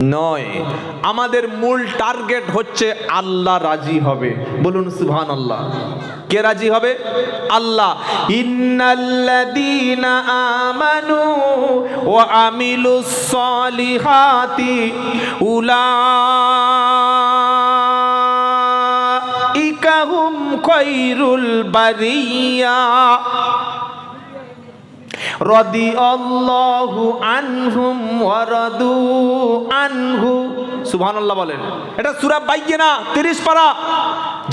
নয়, আমাদের মূল টার্গেট হচ্ছে আল্লাহ রাজি হবে। বলুন সুবহানাল্লাহ। কে রাজি হবে? আল্লাহ। ইন্নাল্লাযীনা আমানু ওয়া আমিলুস সলিহাতি উলাইকা হুম খায়রুল বারিয়া রাদিয়াল্লাহু আনহুম ওয়া রাদু আনহু। সুবহানাল্লাহ বলেন। এটা সূরা বাইয়িনা 30 পারা।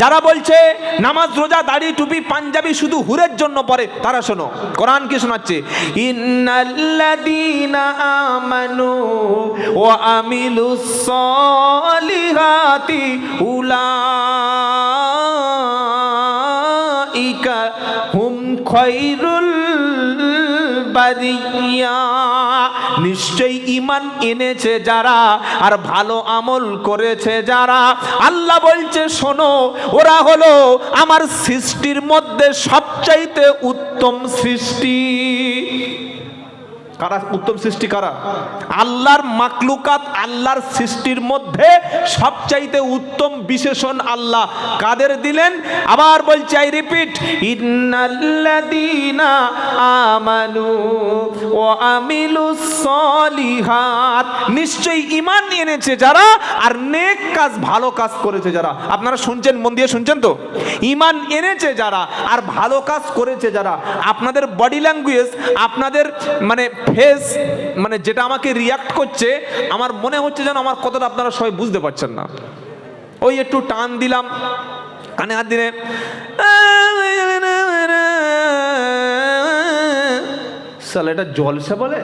যারা বলছে নামাজ রোজা দাড়ি টুপি পাঞ্জাবি শুধু হুরের জন্য পড়ে, তারা শোনো কোরআন কি শোনাচ্ছে। ইন্নাল্লাযীনা আমানু ওয়া আমিলুস সলিহাতি উলাইকা হুম খায়রুল বারিয়া। নিশ্চয়ই ঈমান এনেছে যারা আর ভালো আমল করেছে যারা, আল্লাহ বলছে শোনো, ওরা হলো আমার সৃষ্টির মধ্যে সবচাইতে উত্তম সৃষ্টি। কারা উত্তম সৃষ্টি? কারা? আল্লাহর মাকলুকাত, আল্লাহর সৃষ্টির মধ্যে সবচাইতে উত্তম বিশেষণ আল্লাহ কাদের দিলেন? আবার বলছি, আই রিপিট, ইন্নাল্লাযীনা আমানু ওয়া আমিলুস সলিহাত। নিশ্চয়ই ঈমান এনেছে যারা আর নেক কাজ ভালো কাজ করেছে যারা। আপনারা শুনছেন, মন দিয়ে শুনছেন তো? ঈমান এনেছে যারা আর ভালো কাজ করেছে যারা। আপনাদের বডি ল্যাঙ্গুয়েজ, আপনাদের মানে ফেস, মানে যেটা আমাকে রিয়াক্ট করছে, আমার মনে হচ্ছে যেন আমার কথাটা আপনারা সবাই বুঝতে পারছেন না। ওই একটু টান দিলাম, কানে হাত দিলে সালা এটা জলসা বলে?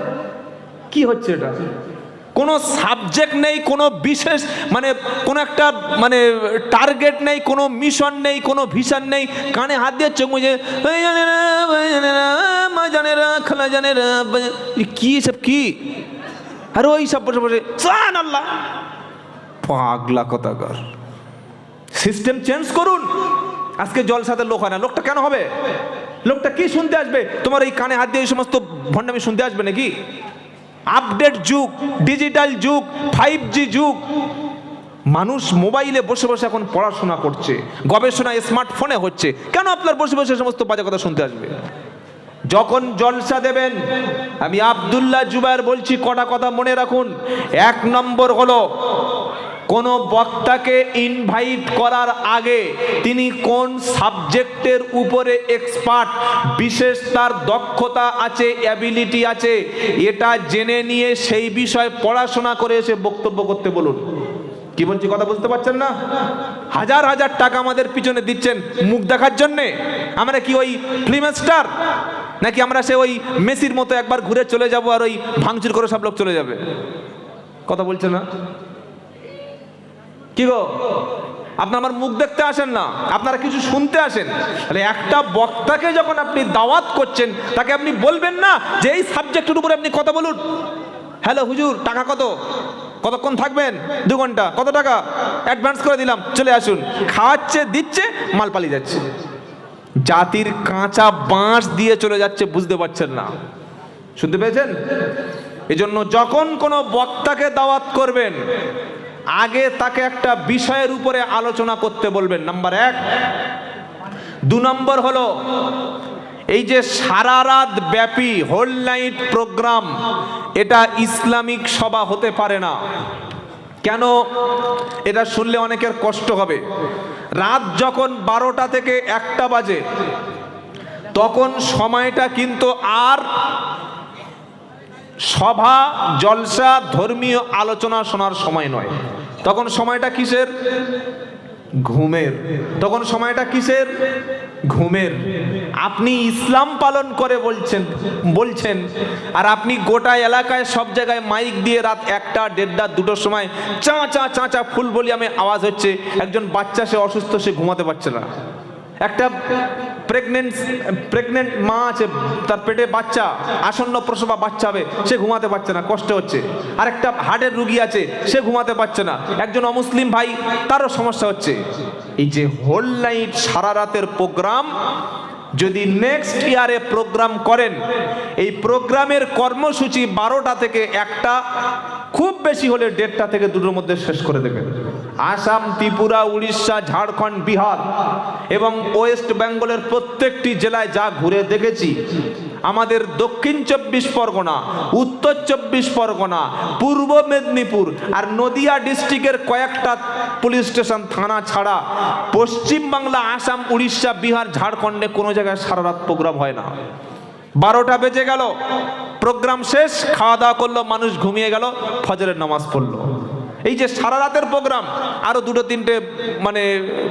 কি হচ্ছে এটা? কোনো সাবজেক্ট নেই, কোনো বিশেষ মানে কোনো একটা মানে টার্গেট নেই, কোনো মিশন নেই, কোনো ভিশন নেই। কানে হাত দিয়ে চোখ মুজে মা জানে রা খালা জানে রা, কি সব কি? আর ওই সব বসে বসে সুবহানাল্লাহ। পাগলা কথাকার। সিস্টেম চেঞ্জ করুন। আজকে জলসাতে লোক হয় না, লোকটা কেন হবে? লোকটা কি শুনতে আসবে? তোমার এই কানে হাত দিয়ে এই সমস্ত ভণ্ডামি শুনতে আসবে নাকি? আপডেট যুগ, ডিজিটাল যুগ, 5G যুগ। মানুষ মোবাইলে বসে বসে এখন পড়াশোনা করছে, গবেষণা স্মার্টফোনে হচ্ছে। কেন আপনার বসে বসে সমস্ত বাজে কথা শুনতে আসবে? যখন জলসা দেবেন, আমি আব্দুল্লাহ জুবায়ের বলছি, কটা কথা মনে রাখুন। 1 নম্বর হলো, কোন বক্তাকে ইনভাইট করার আগে তিনি কোন সাবজেক্টের উপরে এক্সপার্ট, বিশেষ তার দক্ষতা আছে, অ্যাবিলিটি আছে, এটা জেনে নিয়ে সেই বিষয়ে পড়াশোনা করে এসে বক্তব্য করতে বলুন। কি বলছি কথা বুঝতে পারছেন না? হাজার হাজার টাকা আমাদের পিছনে দিচ্ছেন মুখ দেখার জন্যে। আমরা কি ওই ফিল্ম স্টার নাকি? আমরা সে ওই মেসির মতো একবার ঘুরে চলে যাব আর ওই ভাঙচুর করে সব লোক চলে যাবে? কথা বলছে না? কি গো, আপনারা আমার মুখ দেখতে আসেন না, আপনারা কিছু শুনতে আসেন। তাহলে একটা বক্তাকে যখন আপনি দাওয়াত করছেন, তাকে আপনি বলবেন না যে এই সাবজেক্টের উপরে আপনি কথা বলুন। হ্যালো হুজুর, টাকা কত? কতক্ষণ থাকবেন? 2 ঘন্টা। কত টাকা? অ্যাডভান্স করে দিলাম, চলে আসুন। খাওয়াচ্ছে, দিচ্ছে, মাল পালিয়ে যাচ্ছে। জাতির কাঁচা বাঁশ দিয়ে চলে যাচ্ছে, বুঝতে পারছেন না? শুনতে পেয়েছেন? এজন্য যখন কোনো বক্তাকে দাওয়াত করবেন, আগে তাকে একটা বিষয়ের উপরে আলোচনা করতে বলবেন, নাম্বার 1। 2 নম্বর হলো, এই যে সারা রাত ব্যাপী হোল নাইট প্রোগ্রাম, এটা ইসলামিক সভা হতে পারে না। কেন? এটা শুনলে অনেকের কষ্ট হবে। রাত যখন 12টা থেকে 1টা বাজে, তখন সময়টা কিন্তু আর সভা, জলসা, ধর্মীয় আলোচনা শোনার সময় নয়। তখন সময়টা কিসের? ঘুমের। তখন সময়টা কিসের? ঘুমের। আপনি ইসলাম পালন করে বলছেন আর আপনি গোটা এলাকায় সব জায়গায় মাইক দিয়ে রাত 1টা, 1:30, 2টোর সময় চাঁচা চাঁচা ফুল ভলিউমে আওয়াজ হচ্ছে। একজন বাচ্চা, সে অসুস্থ, সে ঘুমাতে পারছে না। একটা প্রেগনেন্ট মা আছে, তার পেটে বাচ্চা, আসন্ন প্রসবা বাচ্চা হবে, সে ঘুমাতে পারছে না, কষ্ট হচ্ছে। আর একটা হার্টের রুগী আছে, সে ঘুমাতে পারছে না। একজন অমুসলিম ভাই, তারও সমস্যা হচ্ছে। এই যে হোল নাইট সারা রাতের প্রোগ্রাম, যদি নেক্সট ইয়ারে প্রোগ্রাম করেন, এই প্রোগ্রামের কর্মসূচি 12টা থেকে 1টা, খুব বেশি হলে 1.5টা থেকে 2টোর মধ্যে শেষ করে দেবেন। আসাম, ত্রিপুরা, উড়িষ্যা, ঝাড়খণ্ড, বিহার এবং ওয়েস্ট বেঙ্গলের প্রত্যেকটি জেলায় যা ঘুরে দেখেছি, আমাদের দক্ষিণ 24 পরগনা, উত্তর 24 পরগনা, পূর্ব মেদিনীপুর আর নদিয়া ডিস্ট্রিক্টের কয়েকটা পুলিশ স্টেশন থানা ছাড়া পশ্চিম বাংলা, আসাম, উড়িষ্যা, বিহার, ঝাড়খণ্ডে কোনো জায়গায় সারা রাত প্রোগ্রাম হয় না। 12টা বেজে গেল, প্রোগ্রাম শেষ, খাওয়া দাওয়া করলো, মানুষ ঘুমিয়ে গেল, ফজরের নামাজ পড়লো। এই যে সারা রাতের প্রোগ্রাম, আরো 2-3টে মানে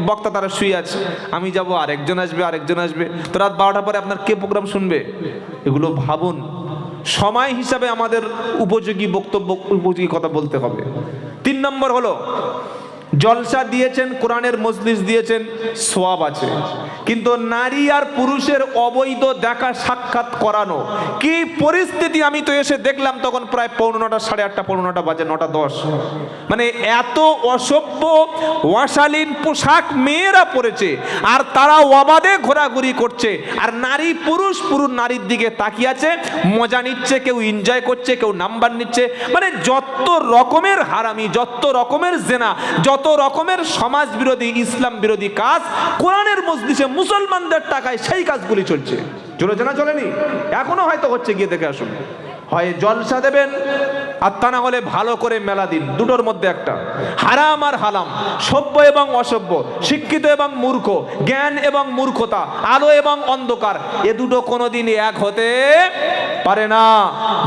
বক্তা তারা শুয়ে আছে, আমি যাব, আরেকজন আসবে, তো রাত 12টার পরে আপনার কে প্রোগ্রাম শুনবে? এগুলো ভাবুন। সময় হিসাবে আমাদের উপযোগী বক্তব্য, উপযোগী কথা বলতে হবে। 3 নম্বর হলো, জলসা দিয়েছেন, কোরআনের মজলিস দিয়েছেন, সওয়াব আছে, কিন্তু নারী আর পুরুষের অবৈধ দেখা সাক্ষাৎ করানো কি পরিস্থিতি! আমি তো এসে দেখলাম তখন প্রায় 8:45, 8:30, 8:45 বাজে, 9:10। মানে এত অসভ্য অশালীন পোশাক মেয়েরা পরেছে, আর তারা অবাধে ঘোরাঘুরি করছে, আর নারী পুরুষ নারীর দিকে তাকিয়ে আছে, মজা নিচ্ছে, কেউ এনজয় করছে, কেউ নাম্বার নিচ্ছে। মানে যত রকমের হারামি, যত রকমের জেনা, যত রকমের সমাজ বিরোধী, ইসলাম বিরোধী কাজ কোরআনের মজলিসে মুসলমানদের টাকায় সেই কাজগুলি চলছে। চলেছে না চলেনি? এখনো হয়তো হচ্ছে, গিয়ে দেখে আসুন। হয় জলসা দেবেন, আর তা না হলে ভালো করে মেলা দিন। 2টোর মধ্যে একটা, হারাম আর হালাম, সভ্য এবং অসভ্য, শিক্ষিত এবং মূর্খ, জ্ঞান এবং মূর্খতা, আলো এবং অন্ধকার, এ দুটো কোনোদিন এক হতে পারে না।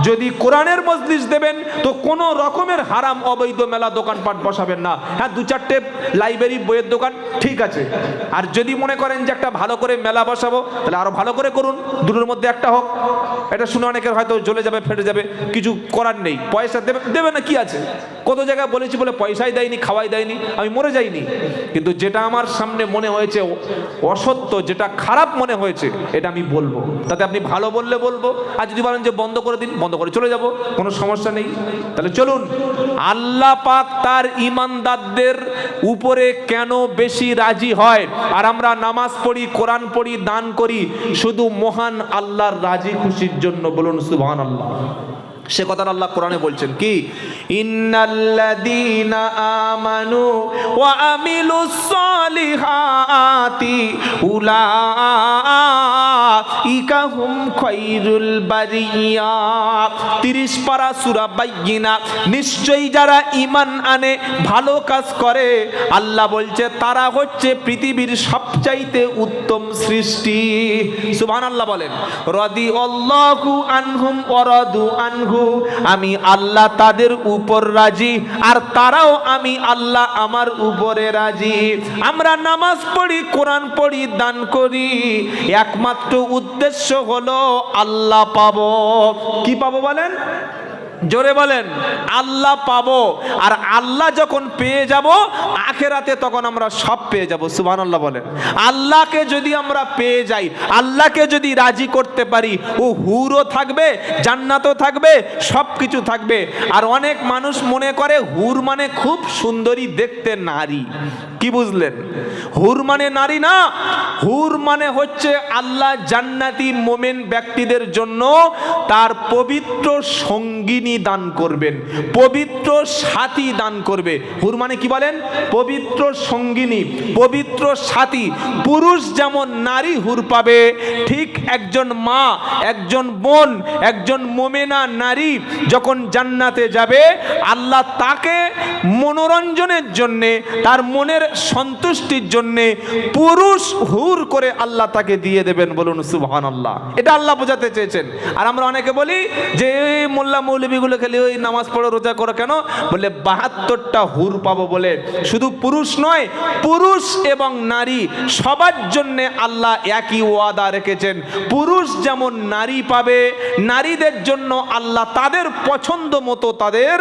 যদি কোরআনের মজলিস দেবেন তো কোনো রকমের হারাম অবৈধ মেলা দোকানপাট বসাবেন না। হ্যাঁ, 2-4টে লাইব্রেরি, বইয়ের দোকান ঠিক আছে, আর যদি মনে করেন যে একটা ভালো করে মেলা বসাবো, তাহলে আরো ভালো করে করুন, 2টোর মধ্যে একটা হোক। এটা শুনে অনেকের হয়তো জ্বলে যাবে, ফেটে যাবে, কিছু করার নেই, পয়সা দেবে না, কি আছে? কত জায়গায় বলেছি, বলে পয়সাই দেয়নি, খাওয়াই দেয়নি, আমি মরে যাইনি। কিন্তু যেটা আমার সামনে মনে হয়েছে অসত্য, যেটা খারাপ মনে হয়েছে, এটা আমি বলবো। তাতে আপনি ভালো বললে বলবো, আর যদি বলেন যে বন্ধ করে দিন, বন্ধ করে চলে যাব, কোনো সমস্যা নেই। তাহলে চলুন, আল্লাহ পাক তার ঈমানদারদের উপরে কেন বেশি রাজি হয়? আর আমরা নামাজ পড়ি, কোরআন পড়ি, দান করি শুধু মহান আল্লাহর রাজি খুশির জন্য। বলুন সুবহানাল্লাহ। সে কথা আল্লাহ কোরআনে বলছেন কি, ইন্নাল্লাযীনা আমানু ওয়া আমিলুস সালিহাতি উলাইকা হুম খায়রুল বারিয়া। 30 পারা সূরা বাইয়িনা। নিশ্চয়ই যারা ঈমান আনে, ভালো কাজ করে, আল্লাহ বলছে তারা হচ্ছে পৃথিবীর সবচাইতে উত্তম সৃষ্টি। সুবহানাল্লাহ বলেন। রাদিয়াল্লাহু আনহুম ওয়া রাদু আনহু, আমি আল্লাহ তাদের উপর রাজি, আর তারাও আমি আল্লাহ আমার উপরে রাজি। আমরা নামাজ পড়ি, কোরআন পড়ি, দান করি, একমাত্র উদ্দেশ্য হলো আল্লাহ পাবো। কি পাবো বলেন? জোরে বলেন, আল্লাহ পাবো। আর আল্লাহ যখন পেয়ে যাব আখেরাতে, তখন আমরা সব পেয়ে যাব। সুবহানাল্লাহ বলেন। আল্লাহকে যদি আমরা পেয়ে যাই, আল্লাহকে যদি রাজি করতে পারি, ও হুরও থাকবে, জান্নাতও থাকবে, সব কিছু থাকবে। আর অনেক মানুষ মনে করে হুর মানে খুব সুন্দরী দেখতে নারী। কি বুঝলেন? হুর মানে নারী না, হুর মানে হচ্ছে আল্লাহ জান্নাতি মোমেন ব্যক্তিদের জন্য তার পবিত্র সঙ্গিনী দান করবেন, পবিত্র সাথী দান করবে। হুর মানে কি বলেন? পবিত্র সঙ্গিনী, পবিত্র সাথী। পুরুষ যেমন নারী হুর পাবে, ঠিক একজন মা, একজন বোন, একজন মোমেনা নারী যখন জান্নাতে যাবে, আল্লাহ তাকে মনোরঞ্জনের জন্যে, তার মনের সন্তুষ্টির জন্যে পুরুষ হুর করে আল্লাহ তাকে দিয়ে দেবেন। বলুন সুবহানাল্লাহ। এটা আল্লাহ বোঝাতে চেয়েছেন। আর আমরা অনেকে বলি যে মোল্লা মৌলবীগুলো খেলে ওই নামাজ পড়ো, রোজা করো, কেন? বলে 72টা হুর পাবো বলে। শুধু পুরুষ নয়, পুরুষ এবং নারী সবার জন্য আল্লাহ একই ওয়াদা রেখেছেন। পুরুষ যেমন নারী পাবে, নারীদের জন্য আল্লাহ তাদের পছন্দ মতো তাদের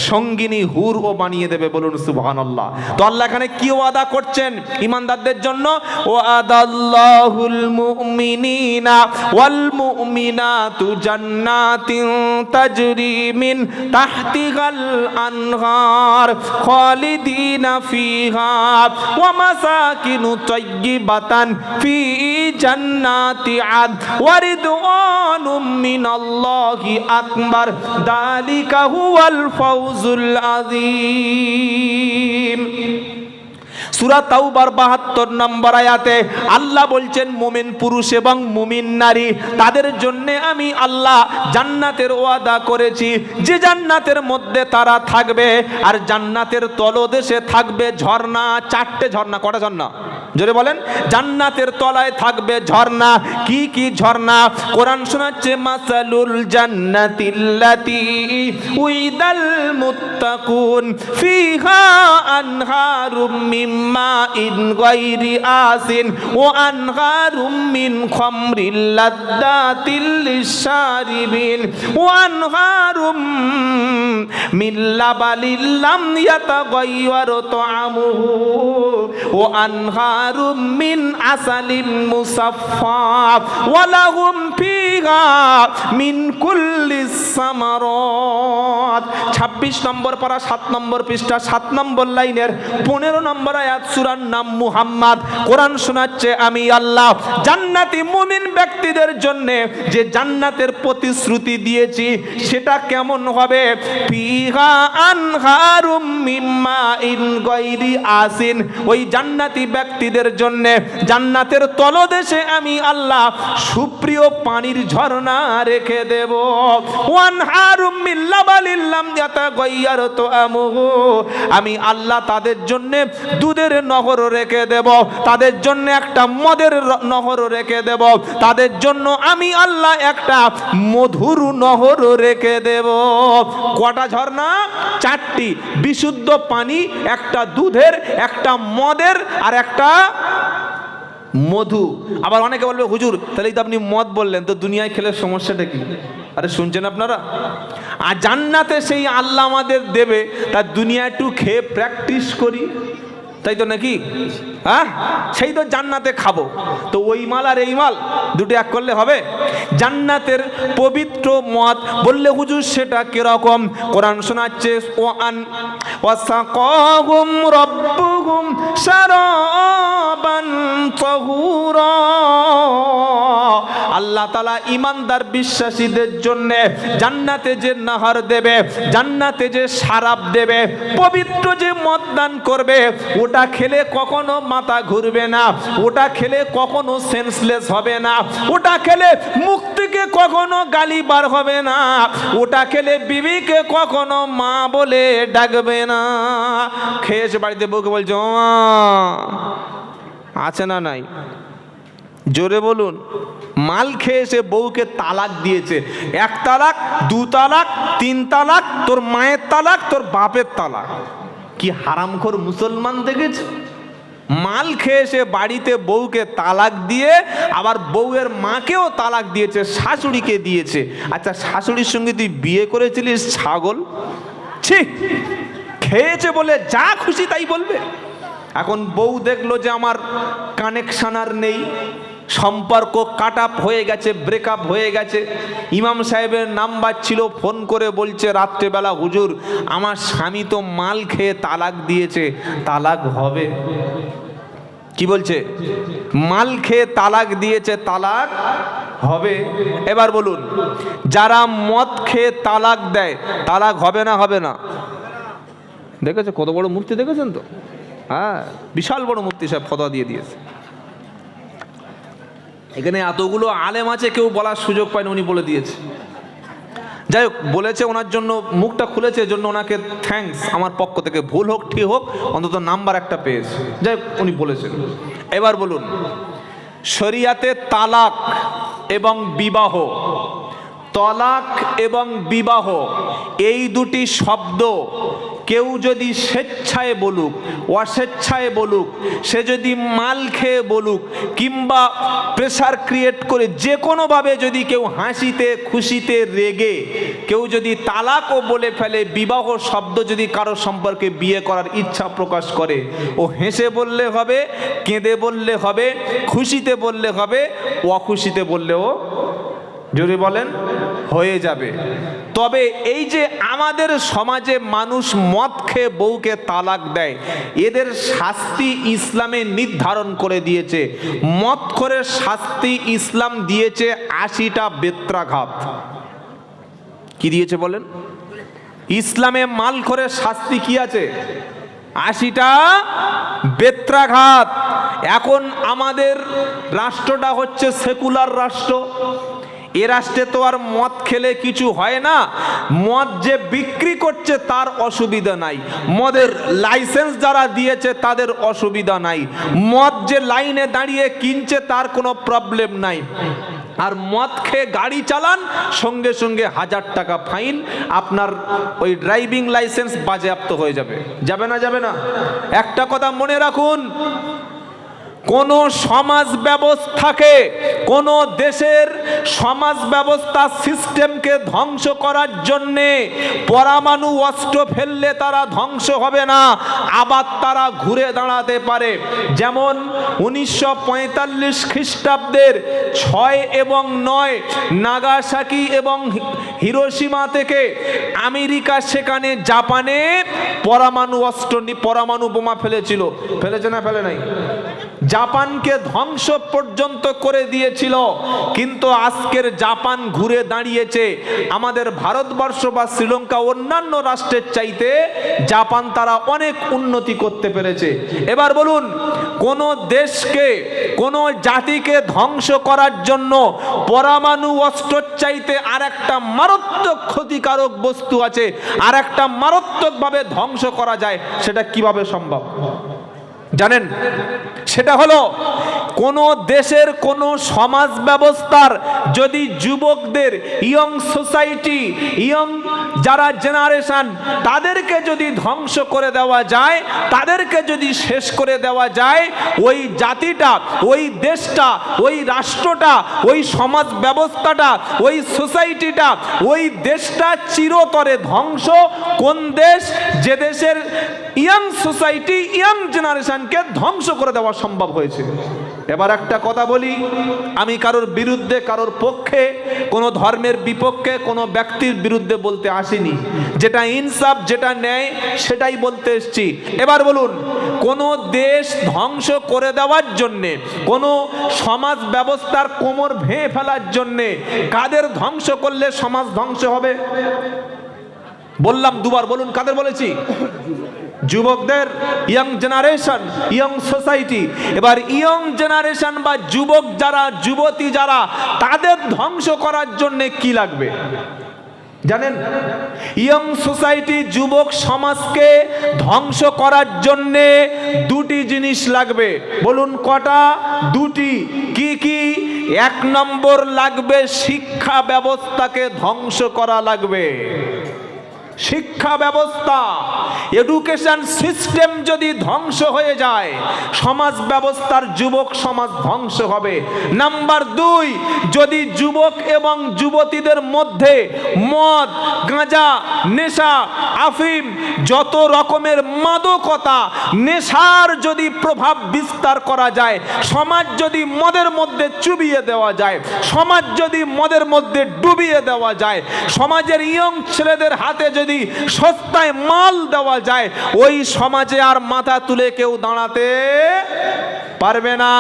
সঙ্গিনী হুরও বানিয়ে দেবে। বলুন সুবহানাল্লাহ। তো আল্লাহ এখানে কি ওয়াদা করছেন ইমানদারদের জন্য, ওয়াদাল্লাহুল মুমিনিনা ওয়াল মুমিনাতু জান্নাতিন তাজরি মিন তাহতিহাল আনহার খালিদিনা ফিহা ওয়া মাসাকিনু তাইয়্যিবাতান ফি জান্নাতি আদ ওয়া রিদওয়ানুম মিনাল্লাহি আকবার যালিকা হুয়াল ফাওজুল আযীম। সূরা তাওবার ৭২ নম্বর আয়াতে আল্লাহ বলছেন মুমিন পুরুষ এবং মুমিন নারী তাদের জন্য আমি আল্লাহ জান্নাতের ওয়াদা করেছি, যে জান্নাতের মধ্যে তারা থাকবে আর জান্নাতের তলদেশে থাকবে ঝর্ণা, 4টে ঝর্ণা। কটা ঝর্ণা জোরে বলেন? জান্নাতের তলায় থাকবে ঝর্ণা। কি কি ঝর্ণা? কোরআন শোনাচ্ছে মাসালুল জান্নাতিল্লাতী উইদাল মুত্তাকুন ফিহা আনহারুম মিন মাইন গায়রি আসিন ওয়া আনহারুম মিন খামরিল লাদ্দাতিল লিশারিবিন ওয়া আনহারুম মিন লাবানিল লাম ইয়াতাগায়্যার তা'আমুহু ওয়া আনহারুম মিন আসালিম মুসাফফা ওয়া লাহুম ফিহা মিন কুল্লিস সামারাত। 26 নম্বর পারা 7 নম্বর পৃষ্ঠা 7 নম্বর লাইনের 15 নম্বর আয়াত, সূরার নাম মুহাম্মদ। কোরআন শোনাচ্ছে আমি আল্লাহ জান্নাতি মুমিন ব্যক্তিদের জন্য যে জান্নাতের প্রতিশ্রুতি দিয়েছি সেটা কেমন হবে? ফিহা আনহারুম মিন মাইন গায়রি আসিন, ওই জান্নাতি ব্যক্তিদের জন্য জান্নাতের তলদেশে আমি আল্লাহ সুপ্রিয় পানির ঝর্ণা রেখে দেব। ওয়ানহারুম মিন লাবানিল লাম ইয়াতাগায়্যার তা'আমুহু, আমি আল্লাহ তাদের জন্য দুধের নহর রেখে দেব, তাদের জন্য একটা মদের নহর রেখে দেব, তাদের জন্য আমি আল্লাহ একটা মধুর নহর রেখে দেব। কটা ঝর্ণা? 4টি। বিশুদ্ধ পানি, একটা দুধের, একটা মদের আর একটা মধু। আবার অনেকে বলবে হুজুর তাহলে তো আপনি মদ বললেন, তো দুনিয়ায় খেলে সমস্যাটা কি? আরে শুনছেন আপনারা? আর জান্নাতে সেই আল্লাহ আমাদের দেবে, তার দুনিয়া একটু খেয়ে প্র্যাকটিস করি, তাই তো নাকি? হ্যাঁ, সেই তো জান্নাতে খাবো। তো ওই মাল আর এই মাল দুটো এক করলে হবে? জান্নাতের পবিত্র মদ বললে হুজুর সেটা কিরকম? কোরআন শোনাচ্ছে ওয়াসাকাহুম রাব্বুহুম শারাবান তাহুরা, আল্লাহ তাআলা ঈমানদার বিশ্বাসীদের জন্য জান্নাতে যে নাহার দেবে, জান্নাতে যে শরাব দেবে, পবিত্র যে মদ দান করবে, ওটা খেলে কখনো মাথা ঘুরবে না, ওটা খেলে কখনো সেন্সলেস হবে না, ওটা খেলে মুখ থেকে কখনো গালি বার হবে না, ওটা খেলে বিবিকে কখনো মা বলে ডাকবে না। খেয়েছে বাড়িতে বউকে বলছে ও মা, আছে না নাই? জোরে বলুন। মাল খেয়ে সে বউকে তালাক দিয়েছে, 1 তালাক, 2 তালাক, 3 তালাক, তোর মায়ের তালাক, তোর বাপের তালাক। কি হারামখোর মুসলমান দেখেছ? মাল খেয়ে সে বাড়িতে বউকে তালাক দিয়ে আবার বউয়ের মাকেও তালাক দিয়েছে, শাশুড়িকে দিয়েছে। আচ্ছা, শাশুড়ির সঙ্গে তুই বিয়ে করেছিলিস ছাগল? ছি, খেয়েছে বলে যা খুশি তাই বলবে। এখন বউ দেখলো যে আমার কানেকশন আর নেই, সম্পর্ক কাট আপ হয়ে গেছে, ব্রেকআপ হয়ে গেছে। ইমাম সাহেবের নাম্বার ছিল, ফোন করে বলছে রাত্রেবেলা হুজুর আমার স্বামী তো মাল খেয়ে তালাক দিয়েছে, তালাক হবে। কি বলছে? মাল খেয়ে তালাক দিয়েছে, তালাক হবে। এবার বলুন, যারা মদ খেয়ে তালাক দেয় তালাক হবে না হবে না? দেখেছে কত বড় মুফতি, দেখেছেন তো? হ্যাঁ, বিশাল বড় মুফতি সাহেব ফতোয়া দিয়ে দিয়েছে। এখানে এতগুলো আলেম আছে, কেউ বলার সুযোগ পায়নি, উনি বলে দিয়েছে। যাই হোক, বলেছে, ওনার জন্য মুখটা খুলেছে, জন্য ওনাকে থ্যাঙ্কস আমার পক্ষ থেকে। ভুল হোক ঠিক হোক, অন্তত নাম্বার একটা পেয়েছে। যাই হোক, উনি বলেছেন। এবার বলুন, শরিয়াতে তালাক এবং বিবাহ, তলাক এবং বিবাহ এই দুটি শব্দ কেউ যদি স্বেচ্ছায় বলুক, অস্বেচ্ছায় বলুক, সে যদি মাল খেয়ে বলুক কিংবা প্রেসার ক্রিয়েট করে যে কোনোভাবে যদি কেউ হাসিতে খুশিতে রেগে কেউ যদি তালাকও বলে ফেলে, বিবাহ শব্দ যদি কারো সম্পর্কে বিয়ে করার ইচ্ছা প্রকাশ করে, ও হেসে বললে হবে, কেঁদে বললে হবে, খুশিতে বললে হবে, অখুশিতে বললেও যদি বলেন হয়ে যাবে। তবে এই যে আমাদের সমাজে মানুষ মদ খেয়ে বউকে তালাক দেয়, এদের শাস্তি ইসলামে নির্ধারণ করে দিয়েছে। মদখোরের শাস্তি ইসলাম দিয়েছে 80টা বেত্রাঘাত। কি দিয়েছে বলেন? ইসলামে মালখোরের শাস্তি কি আছে? 80টা বেত্রাঘাত। এখন আমাদের রাষ্ট্রটা হচ্ছে সেকুলার রাষ্ট্র। এ রাষ্ট্রে তো আর মদ খেলে কিছু হয় না। মদ যে বিক্রি করছে তার অসুবিধা নাই, মদের লাইসেন্স যারা দিয়েছে তাদের অসুবিধা নাই, মদ যে লাইনে দাঁড়িয়ে কিনছে তার কোনো প্রবলেম নাই। আর মদ খেয়ে গাড়ি চালান, সঙ্গে সঙ্গে 1000 টাকা ফাইন, আপনার ওই ড্রাইভিং লাইসেন্স বাজেয়াপ্ত হয়ে যাবে। যাবে না? যাবে না? একটা কথা মনে রাখুন, কোন সমাজ ব্যবস্থাকে, কোন দেশের সমাজ ব্যবস্থা সিস্টেমকে ধ্বংস করার জন্যে পরমাণু অস্ত্র ফেললে তারা ধ্বংস হবে না, আবার তারা ঘুরে দাঁড়াতে পারে। যেমন 1945 খ্রিস্টাব্দের 6 এবং 9 নাগাসাকি এবং হিরোশিমা থেকে আমেরিকা সেখানে জাপানে পরমাণু অস্ত্র, পরমাণু বোমা ফেলেছিল। ফেলেছে না ফেলে নাই? জাপানকে ধ্বংস পর্যন্ত করে দিয়েছিল। কিন্তু আজকের জাপান ঘুরে দাঁড়িয়েছে। আমাদের ভারতবর্ষ বা শ্রীলঙ্কা অন্যান্য রাষ্ট্রের চাইতে জাপান তারা অনেক উন্নতি করতে পেরেছে। এবার বলুন, কোন দেশকে, কোন জাতিকে ধ্বংস করার জন্য পরমাণু অস্ত্রের চাইতে আর একটা মারাত্মক ক্ষতিকারক বস্তু আছে, আর একটা মারাত্মকভাবে ধ্বংস করা যায়। সেটা কিভাবে সম্ভব জানেন? সেটা হলো কোন দেশের কোন সমাজ ব্যবস্থার যদি যুবকদের, ইয়ং সোসাইটি, ইয়ং যারা জেনারেশন, তাদেরকে যদি ধ্বংস করে দেওয়া যায়, তাদেরকে যদি শেষ করে দেওয়া যায়, ওই জাতিটা, ওই দেশটা, ওই রাষ্ট্রটা, ওই সমাজ ব্যবস্থাটা, ওই সোসাইটিটা, ওই দেশটা চিরতরে ধ্বংস। কোন দেশ? যে দেশের ইয়াং সোসাইটি, ইয়াং জেনারেশনকে ধ্বংস করে দেওয়া সম্ভব হয়েছে। এবার একটা কথা বলি, আমি কারোর বিরুদ্ধে, কারোর পক্ষে, কোনো ধর্মের বিপক্ষে, কোনো ব্যক্তির বিরুদ্ধে বলতে আসিনি। যেটা ইনসাফ, যেটা ন্যায়, সেটাই বলতে এসেছি। এবার বলুন, কোনো দেশ ধ্বংস করে দেওয়ার জন্যে, কোনো সমাজ ব্যবস্থার কোমর ভেঙে ফেলার জন্যে কাদের ধ্বংস করলে সমাজ ধ্বংস হবে? বললাম দুবার, বলুন কাদের বলেছি? যুবকদের, ইয়ং জেনারেশন, ইয়ং সোসাইটি। এবার ইয়ং জেনারেশন বা যুবক যারা, যুবতী যারা, তাদের ধ্বংস করার জন্য কি লাগবে জানেন? ইয়ং সোসাইটি, যুবক সমাজকে ধ্বংস করার জন্যে দুটি জিনিস লাগবে। বলুন কটা? দুটি। কি কি? 1 নম্বর লাগবে শিক্ষা ব্যবস্থাকে ধ্বংস করা লাগবে। শিক্ষা ব্যবস্থা, এডুকেশন সিস্টেম যদি ধ্বংস হয়ে যায়, সমাজ ব্যবস্থার যুবক সমাজ ধ্বংস হবে। নাম্বার 2, যদি যুবক এবং যুবতীদের মধ্যে মদ, গাঁজা, নেশা, আফিম, যত রকমের মাদকতা, নেশার যদি প্রভাব বিস্তার করা যায়, সমাজ যদি মদের মধ্যে চুবিয়ে দেওয়া যায়, সমাজ যদি মদের মধ্যে ডুবিয়ে দেওয়া যায়, সমাজের ইয়ং ছেলেদের হাতে যদি সস্তায় মাল দেওয়া যায়, ওই সমাজে আর মাথা তুলে কেউ দাঁড়াতে পারবে না।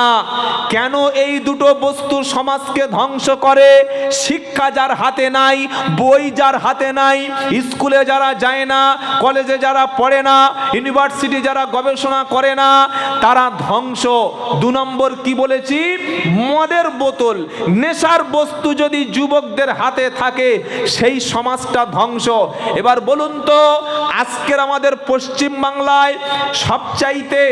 কেন এই দুটো বস্তু সমাজকে ধ্বংস করে? শিক্ষা যার হাতে নাই, বই যার হাতে নাই, স্কুলে যারা যায় না, কলেজে যারা পড়ে না, ইউনিভার্সিটি যারা গবেষণা করে না, তারা ধ্বংস। 2 নম্বর কি বলেছি? মদের বোতল, নেশার বস্তু যদি যুবকদের হাতে থাকে, সেই সমাজটা ধ্বংস। এবার বলুন তো, আজকের আমাদের পশ্চিম বাংলায় সবচাইতে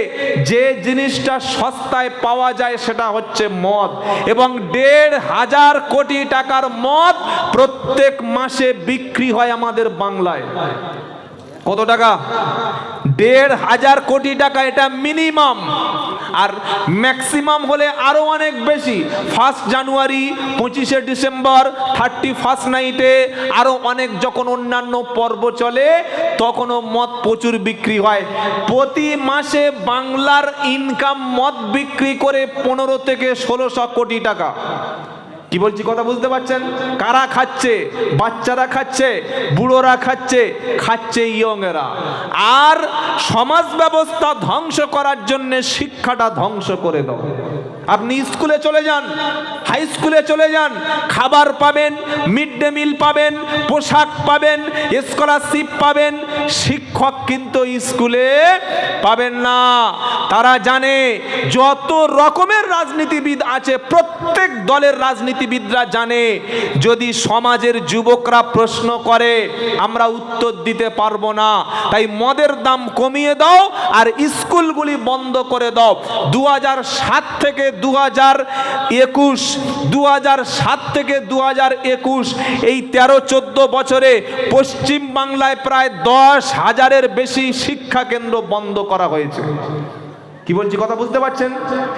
যে জিনিসটা সস্তায় পাওয়া যায় সেটা হচ্ছে মদ, এবং 1,500 কোটি টাকার মদ প্রত্যেক মাসে বিক্রি হয় আমাদের বাংলায়। কত টাকা? 1,500 কোটি টাকা, এটা মিনিমাম। আর ম্যাক্সিমাম হলে আরো অনেক বেশি। 1 জানুয়ারি, 25 ডিসেম্বর, 31 নাইটে আরো অনেক যখন অন্যান্য পর্ব চলে তখনও মদ প্রচুর বিক্রি হয়। প্রতি মাসে বাংলার ইনকাম মদ বিক্রি করে 15 থেকে 1600 কোটি টাকা। কি বলছি কথা বুঝতে পারছেন? কারা খাচ্ছে? বাচ্চারা খাচ্ছে, বুড়োরা খাচ্ছে, খাচ্ছে ইয়ংয়েরা। আর সমাজ ব্যবস্থা ধ্বংস করার জন্য শিক্ষাটা ধ্বংস করে দাও। আপনি স্কুলে চলে যান, হাই স্কুলে চলে যান, খাবার পাবেন, মিড ডে মিল পাবেন, পোশাক পাবেন, স্কলারশিপ পাবেন। শিক্ষক কিন্তু স্কুলে পাবেন না। তারা জানে যত রকমের রাজনীতিবিদ আছে, প্রত্যেক দলের রাজনীতিবিদরা জানে যদি সমাজের যুবকরা প্রশ্ন করে আমরা উত্তর দিতে পারবো না, তাই মদের দাম কমিয়ে দাও আর স্কুলগুলি বন্ধ করে দাও। 2007 থেকে 2021, 2007 থেকে 2021 এই 13-14 বছরে পশ্চিম বাংলায় প্রায় 10,000-এর বেশি শিক্ষা কেন্দ্র বন্ধ করা হয়েছে। কি বলছি কথা বুঝতে পারছেন?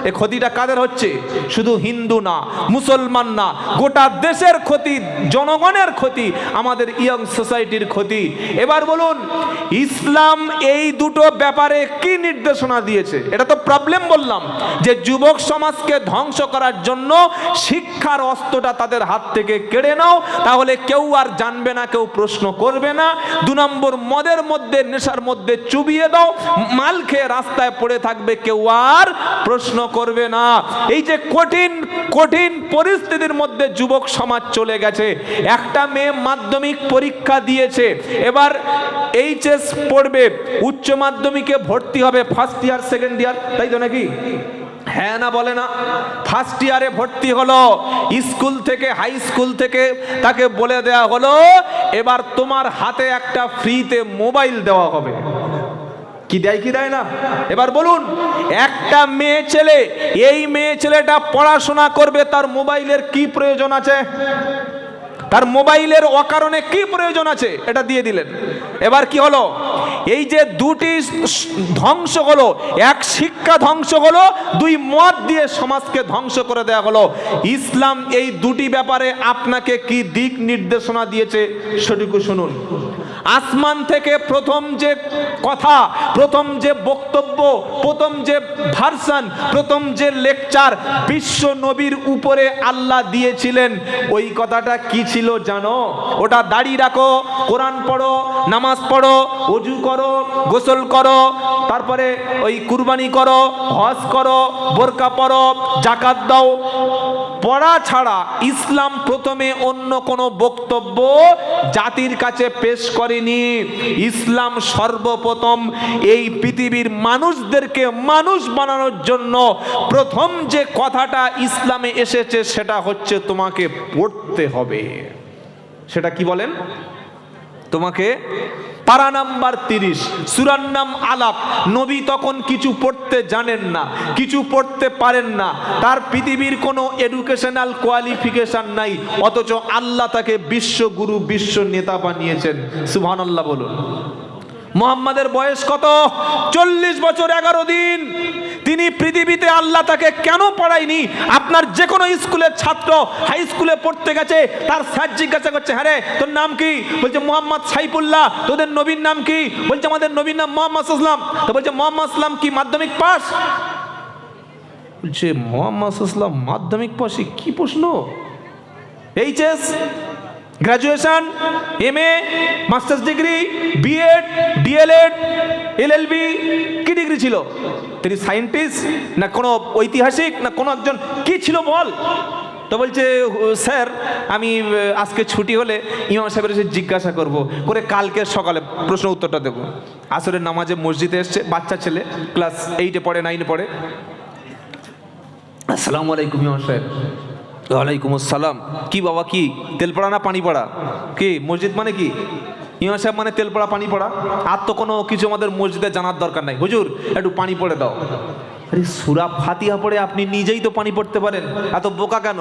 এই ক্ষতিটা কাদের হচ্ছে? শুধু হিন্দু না, মুসলমান না, গোটা দেশের ক্ষতি, জনগণের ক্ষতি, আমাদের ইয়ং সোসাইটির ক্ষতি। এবার বলুন ইসলাম এই দুটো ব্যাপারে কি নির্দেশনা দিয়েছে? এটা তো প্রবলেম বললাম যে যুবক সমাজকে ধ্বংস করার জন্য শিক্ষার অস্ত্রটা তাদের হাত থেকে কেড়ে নাও, তাহলে কেউ আর জানবে না, কেউ প্রশ্ন করবে না। 2 নম্বর, মদের মধ্যে, নেশার মধ্যে চুবিয়ে দাও, মাল খেয়ে রাস্তায় পড়ে থাকবে, কেউ আর প্রশ্ন করবে না। এই যে কঠিন কঠিন পরিস্থিতির মধ্যে যুবক সমাজ চলে গেছে। একটা মেয়ে মাধ্যমিক পরীক্ষা দিয়েছে, এবার এইচএস পড়বে, উচ্চ মাধ্যমিকে ভর্তি হবে, ফার্স্ট ইয়ার সেকেন্ড ইয়ার, তাই তো নাকি? হ্যাঁ না বলে না? ফার্স্ট ইয়ারে ভর্তি হলো, স্কুল থেকে, হাই স্কুল থেকে তাকে বলে দেয়া হলো এবার তোমার হাতে একটা ফ্রিতে মোবাইল দেওয়া হবে। কি দেয় কি দেয় না? এবার বলুন একটা মেয়ে ছেলে, এই মেয়ে ছেলেটা পড়াশোনা করবে, তার মোবাইলের কি প্রয়োজন আছে? তার মোবাইলের অকারণে কি প্রয়োজন আছে? এটা দিয়ে দিলেন। এবার কি হলো? এই যে দুটি ধ্বংস হলো, এক শিক্ষা ধ্বংস হলো, 2 মদ দিয়ে সমাজকে ধ্বংস করে দেওয়া হলো। ইসলাম এই দুটি ব্যাপারে আপনাকে কি দিক নির্দেশনা দিয়েছে সেটুকু শুনুন। আসমান থেকে প্রথম যে কথা, প্রথম যে বক্তব্য, প্রথম যে ভার্সন, প্রথম যে লেকচার বিশ্ব নবীর উপরে আল্লাহ দিয়েছিলেন, ওই কথাটা কি ছিল জানো? ওটা দাড়ি রাখো, কোরআন পড়ো, নামাজ পড়ো, ওযু করো, গোসল করো, তারপরে ওই কুরবানি করো, হজ করো, বোরকা পরো, যাকাত দাও। পড়া ছাড়া ইসলাম প্রথমে অন্য কোনো বক্তব্য জাতির কাছে পেশ করেনি। ইসলাম সর্বপ্রথম এই পৃথিবীর মানুষদেরকে মানুষ বানানোর জন্য প্রথম যে কথাটা ইসলামে এসেছে সেটা হচ্ছে তোমাকে পড়তে হবে। সেটা কি বলেন? তোমাকে পারা নাম্বার 30, সূরার নাম আলাপ। নবী তখন কিছু পড়তে জানেন না, কিছু পড়তে পারেন না, তার পৃথিবীর কোনো এডুকেশনাল কোয়ালিফিকেশন নাই, অথচ আল্লাহ তাকে বিশ্বগুরু, বিশ্ব নেতা বানিয়েছেন। সুবহানাল্লাহ বলুন। মুহাম্মাদের বয়স কত? 40 বছর 11 দিন। তিনি পৃথিবীতে, আল্লাহ তাকে কেন পড়ায়নি? আপনার যে কোনো স্কুলের ছাত্র হাই স্কুলে পড়তে গেছে, তার স্যার জিজ্ঞাসা করছে, হ্যাঁ রে তোর নাম কি? বলছে মোহাম্মদ সাইফুল্লাহ। তোদের নবীর নাম কি? বলছে আমাদের নবীর নাম মোহাম্মদ সাল্লাম। তো বলছে মোহাম্মদ সাল্লাম কি মাধ্যমিক পাস? বলছে মোহাম্মদ সাল্লাম মাধ্যমিক পাশে? কি প্রশ্ন? HS, graduation, MA, masters degree, BEd, DElEd, LLB, কি ডিগ্রি ছিল? তিনি সায়েন্টিস্ট না কোনো ঐতিহাসিক না কোনো একজন কি ছিল বল? তো বলছে স্যার আমি আজকে ছুটি হলে ইমাম সাহেবের এসে জিজ্ঞাসা করব, করে কালকে সকালে প্রশ্ন উত্তরটা দেবো। আসরের নামাজে মসজিদে এসছে, বাচ্চা ছেলে, ক্লাস 8-এ পড়ে, 9-এ পড়ে। আসসালামু আলাইকুম ইমাম সাহেব। ওয়ালাইকুম আসসালাম। কি বাবা কি তেল পড়া না পানি পড়া? কি মসজিদ মানে কি? ইমাম সাহেব মানে তেল পড়া পানি পড়া? আর তো কোনো কিছু আমাদের মসজিদে জানার দরকার নাই। হুজুর একটু পানি পড়ে দাও। আরে সূরা ফাতিহা পড়ে আপনি নিজেই তো পানি পড়তে পারেন, এত বোকা কেন?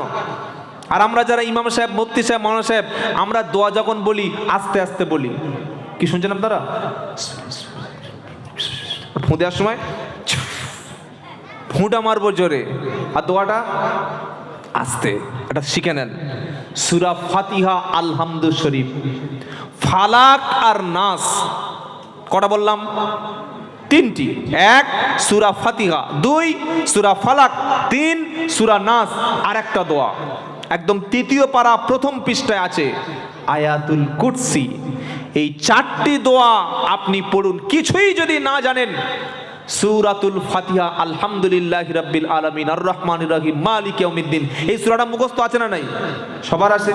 আর আমরা যারা ইমাম সাহেব, মুফতি সাহেব, মাওলানা সাহেব, আমরা দোয়া যখন বলি আস্তে আস্তে বলি। কি শুনছেন আপনারা? ফু দেওয়ার সময় ফুঁটা মারবো জোরে, আর দোয়াটা আস্তে। এটা শিখে নেন। সূরা ফাতিহা, আলহামদু শরীফ, ফালাক আর নাস। কটা বললাম? তিনটি। এক সূরা ফাতিহা, দুই সূরা ফালাক, তিন সূরা নাস। আর একটা দোয়া একদম তৃতীয় পারা প্রথম পৃষ্ঠায় আছে, আয়াতুল কুরসি। এই চারটি দোয়া আপনি পড়ুন। কিছুই যদি না জানেন, সূরাতুল ফাতিহা, আলহামদুলিল্লাহি রাব্বিল আলামিন, আর রহমানির রহিম, মালিক ইয়াউমিদ্দিন, এই সূরাটা মুখস্থ আছে না নাই? সবার আছে।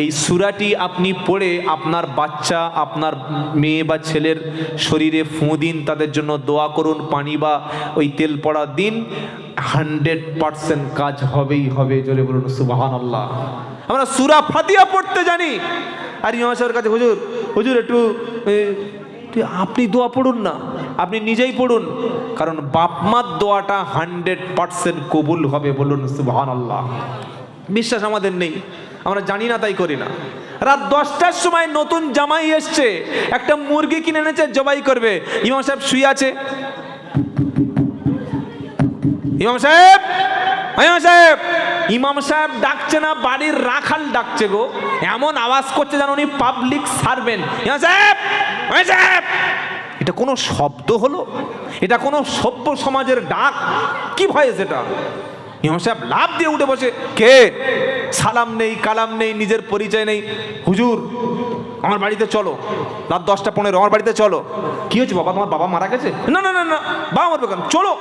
এই সূরাটি আপনি পড়ে আপনার বাচ্চা, আপনার মেয়ে বা ছেলের শরীরে ফুঁ দিন, তাদের জন্য দোয়া করুন, পানি বা ওই তেল পড়া দিন। 100% কাজ হবেই হবে। জোরে বলুন সুবহানাল্লাহ। আমরা সূরা ফাতিহা পড়তে জানি, আর ইমাম সাহেবের কাছে, হুজুর হুজুর একটু আপনি দোয়া পড়ুন না, আপনি নিজেই পড়ুন, কারণ বাপমার দোয়াটা 100% কবুল হবে। বলুন সুবহানাল্লাহ। বিশ্বাস আমাদের নেই, আমরা জানি না তাই করি না। রাত 10টার সময় নতুন জামাই এসছে, একটা মুরগি কিনে এনেছে, জবাই করবে। ইমাম সাহেব শুয়ে আছে। ইমাম সাহেব, ইমাম সাহেব, ইমাম সাহেব ডাকছে না, বাড়ির রাখাল ডাকছে গো। এমন আওয়াজ করছে যেন উনি পাবলিক সার্ভেন্ট। ইমাম সাহেব, ইমাম সাহেব। এটা কোনো শব্দ হলো? এটা কোনো সভ্য সমাজের ডাক? কি ভয়েস এটা? ইমাম সাহেব লাফ দিয়ে উঠে বসে, কে? সালাম নেই, কালাম নেই, নিজের পরিচয় নেই। হুজুর আমার বাড়িতে চলো, রাত 10:15, আমার বাড়িতে চলো। কি হয়েছে বাবা? তোমার বাবা মারা গেছে? না না না না, বাবা মারবে কেন? চলো।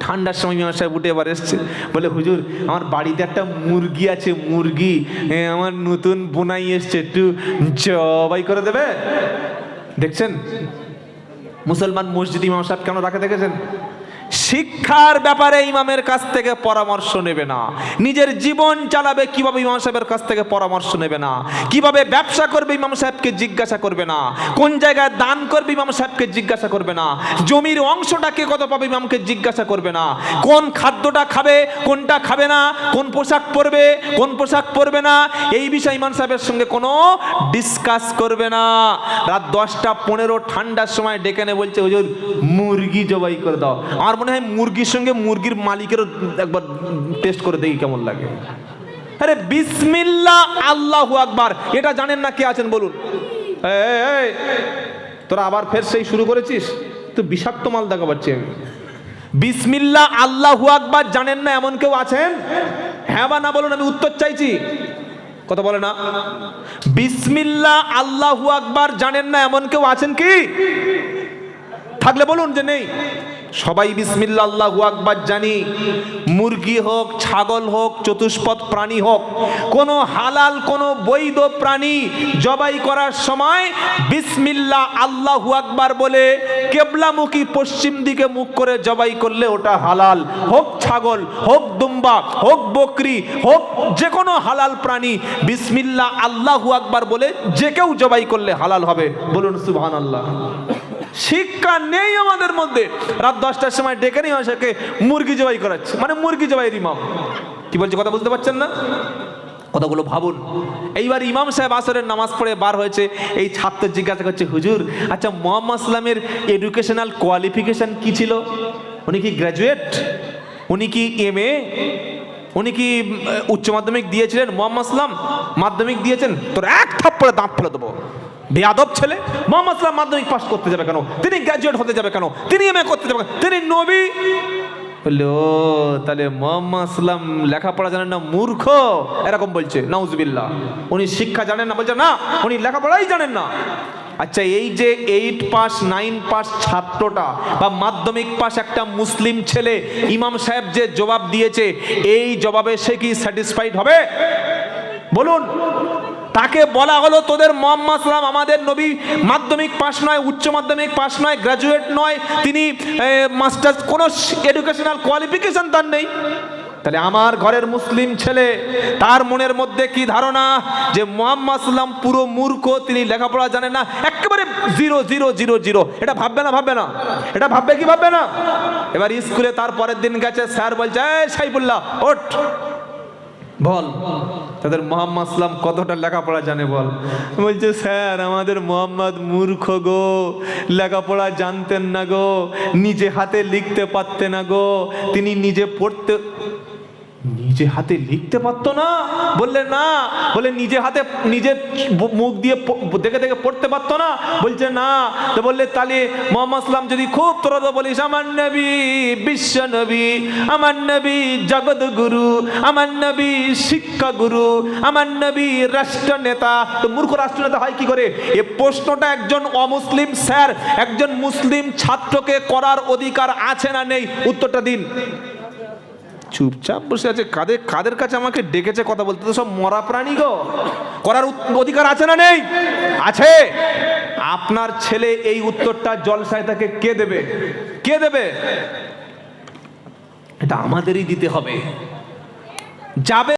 ঠান্ডার সময় ইমাম সাহেব উঠে এবার এসছে, বলে হুজুর আমার বাড়িতে একটা মুরগি আছে, মুরগি আমার নতুন বোনাই এসছে, একটু জবাই করে দেবে। দেখছেন মুসলমান মসজিদ ইমাম সাহেব কেন রাখে দেখেছেন? শিক্ষার ব্যাপারে ইমামের কাছ থেকে পরামর্শ নেবে না, নিজের জীবন চালাবে কিভাবে ইমাম সাহেবের কাছ থেকে পরামর্শ নেবে না, কিভাবে ব্যবসা করবে ইমাম সাহেবকে জিজ্ঞাসা করবে না, কোন জায়গায় দান করবে ইমাম সাহেবকে জিজ্ঞাসা করবে না, জমির অংশটা কে কত পাবে ইমামকে জিজ্ঞাসা করবে না, কোন খাদ্যটা খাবে কোনটা খাবে না, কোন পোশাক পরবে কোন পোশাক পরবে না, এই বিষয়ে ইমাম সাহেবের সঙ্গে কোনো ডিসকাস করবে না। রাত 10:15 ঠান্ডার সময় ডেকে এনে বলছে, হুজুর মুরগি জবাই করে দাও। আমার মনে হয় মুরগির সঙ্গে মুরগির মালিকেরও একবার টেস্ট করে দেখি কেমন লাগে। আরে বিসমিল্লাহ আল্লাহু আকবার, এটা জানেন না কে আছেন বলুন? তোরা আবার ফের সেই শুরু করেছিস, তো বিষাক্ত মাল দেখা পাচ্ছি আমি। বিসমিল্লাহ আল্লাহু আকবার জানেন না এমন কেউ আছেন? হ্যাঁ বা না বলুন, আমি উত্তর চাইছি। কথা বলে না। বিসমিল্লাহ আল্লাহু আকবার জানেন না এমন কেউ আছেন কি? থাকলে বলুন যে নেই। সবাই বিসমিল্লাহ আল্লাহু আকবার জানি। মুরগি হোক, ছাগল হোক, চতুষ্পদ প্রাণী হোক, কোনো হালাল কোনো বৈধ প্রাণী জবাই করার সময় বিসমিল্লাহ আল্লাহু আকবার বলে কেবলামুখী পশ্চিম দিকে মুখ করে জবাই করলে ওটা হালাল। হোক ছাগল, হোক দুম্বা, হোক বকরি, হোক যে কোনো হালাল প্রাণী, বিসমিল্লাহ আল্লাহু আকবার বলে যে কেউ জবাই করলে হালাল হবে। বলুন সুবহানাল্লাহ। শিক্ষা নেই আমাদের মধ্যে। রাত 10টার সময় ডেকে নিয়ে আসে মুরগি জবাই করাচ্ছে, মানে মুরগি জবাইয়ের ইমাম। কি বলছে কথা বুঝতে পারছেন না? কথাগুলো ভাবুন। এইবার ইমাম সাহেব আসরের নামাজ পড়ে বার হয়েছে, এই ছাত্র জিজ্ঞাসা করছে, হুজুর আচ্ছা মুহাম্মদ সাল্লামের এডুকেশনাল কোয়ালিফিকেশন কি ছিল? উনি কি গ্র্যাজুয়েট? উনি কি MA? উনি কি উচ্চ মাধ্যমিক দিয়েছিলেন? মুহাম্মদ সাল্লাম মাধ্যমিক দিয়েছেন? তোর এক থাপ্পড়ে দাঁত ফেলে দেবো। বেয়াদব ছেলে। মুহাম্মদ সাল্লাম মাধ্যমিক পাস করতে যাবে কেন? তিনি গ্র্যাজুয়েট হতে যাবে কেন? তিনি MA করতে যাবে কেন? তিনি নবী। বললে ও তাহলে মুহাম্মদ সাল্লাম লেখাপড়া জানেন না, মূর্খ, এরকম বলছে। নাউজুবিল্লাহ। উনি শিক্ষা জানেন না? বলছে না, উনি লেখাপড়াই জানেন না। আচ্ছা এই যে 8 পাস 9 পাস ছাত্রটা বা মাধ্যমিক পাস একটা মুসলিম ছেলে ইমাম সাহেব যে জবাব দিয়েছে, এই জবাবে সে কি স্যাটিসফাইড হবে? বলুন। তাকে বলা হলো তোদের মুহাম্মদ সাল্লাম আমাদের নবী মাধ্যমিক পাস নয়, উচ্চ মাধ্যমিক পাস নয়, গ্র্যাজুয়েট নয়, তিনি মাস্টার্স, কোনো এডুকেশনাল কোয়ালিফিকেশন তার নেই। তাহলে আমার ঘরের মুসলিম ছেলে, তার মনের মধ্যে কি ধারণা যে মুহাম্মদ সাল্লাম পুরো মূর্খ, তিনি লেখাপড়া জানেন না, একেবারে 0 এটা ভাববে না? ভাববে না? এটা ভাববে কি ভাববে না? এবার স্কুলে তার পরের দিন গেছে, স্যার বলছে এই সাইফুল্লাহ ওঠ, বল তাদের মোহাম্মদ সাল্লাম কতটা লেখাপড়া জানে বল। বলছে স্যার আমাদের মোহাম্মদ মূর্খ গো, লেখাপড়া জানতেন না গো, নিজে হাতে লিখতে পারতেন না গো, তিনি নিজে হাতে লিখতে পারতো না? বললে না। বলে নিজে হাতে নিজে মুখ দিয়ে দেখে দেখে পড়তে পারতো না? বলছে না। তো বললে তাহলে মোহাম্মদ সাল্লাম যদি খুব তোরা তো বলিস আমার নবী বিশ্ব নবী, আমার নবী জগৎ গুরু, আমার নবী শিক্ষা গুরু, আমার নবী রাষ্ট্র নেতা, তো মূর্খ রাষ্ট্র নেতা হয় কি করে? এ প্রশ্নটা একজন অমুসলিম স্যার একজন মুসলিম ছাত্রকে করার অধিকার আছে না নেই? উত্তরটা দিন। চুপচাপ বসে আছে। কাদের কাছে আমাকে ডেকেছে কথা বলতে? তো সব মরা প্রাণী গো। করার অধিকার আছে না নেই? আছে। আপনার ছেলে এই উত্তরটা জলসায় তাকে কে দেবে? কে দেবে? এটা আমাদেরই দিতে হবে। যাবে